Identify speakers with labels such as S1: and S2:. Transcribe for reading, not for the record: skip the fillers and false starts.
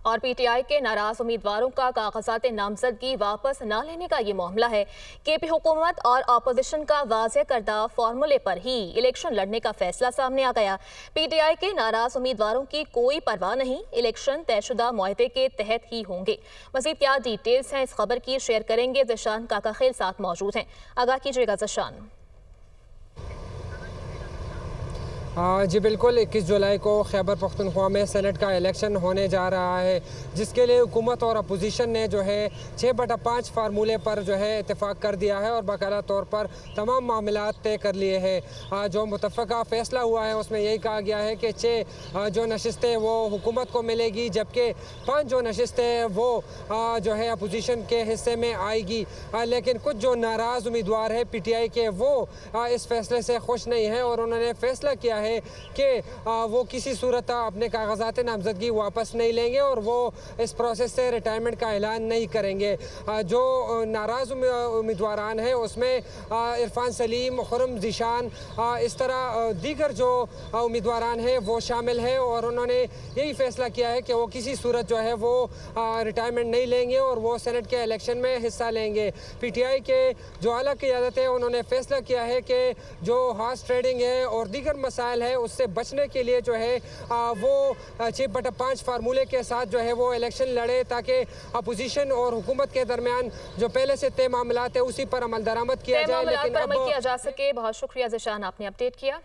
S1: और पीटीआई के नाराज उम्मीदवारों का कागजात नामजदगी वापस न लेने का ये मामला है। केपी हुकूमत और अपोजिशन का वाज़ेह करदा फॉर्मूले पर ही इलेक्शन लड़ने का फैसला सामने आ गया। पीटीआई के नाराज उम्मीदवारों की कोई परवाह नहीं, इलेक्शन तयशुदा मुआहदे के तहत ही होंगे। मज़ीद क्या डिटेल्स हैं इस खबर की शेयर करेंगे, ज़शान काकाखेल साथ मौजूद हैं। आगाह कीजिएगा ज़शान।
S2: जी बिल्कुल, 21 जुलाई को खैबर पख्तूनख्वा में सेनेट का इलेक्शन होने जा रहा है, जिसके लिए हुकूमत और अपोजिशन ने जो है 6/5 फार्मूले पर जो है इत्तेफाक कर दिया है और बाकायदा तौर पर तमाम मामलात तय कर लिए हैं। जो मुतफ़क़ा फ़ैसला हुआ है उसमें यही कहा गया है कि 6 जो नशिस्तें वो हुकूमत को मिलेगी, जबकि 5 जो नशिस्तें वो जो है अपोजिशन के हिस्से में आएगी। लेकिन कुछ जो नाराज़ उम्मीदवार है PTI के, वो इस फैसले से खुश नहीं हैं और उन्होंने फ़ैसला किया है कि वो किसी सूरत अपने कागजात नामजदगी वापस नहीं लेंगे और वो इस प्रोसेस से रिटायरमेंट का ऐलान नहीं करेंगे। जो नाराज़ उम्मीदवारान हैं उसमें इरफान सलीम, खुर्रम ज़ीशान, इस तरह दीगर जो उम्मीदवारान हैं वो शामिल हैं और उन्होंने यही फैसला किया है कि वो किसी सूरत जो है वो रिटायरमेंट नहीं लेंगे और वो सेनेट के इलेक्शन में हिस्सा लेंगे। PTI के जो आला क़ियादत है उन्होंने फैसला किया है कि जो हॉर्स ट्रेडिंग है और दीगर मसाइल है उससे बचने के लिए जो है वो 6/5 फार्मूले के साथ जो है वो इलेक्शन लड़े, ताकि अपोजिशन और हुकूमत के दरमियान जो पहले से तय मामलात है उसी पर अमल दरामद किया जाए।
S1: लेकिन अमल किया जा सके। बहुत शुक्रिया ज़शान, आपने अपडेट किया।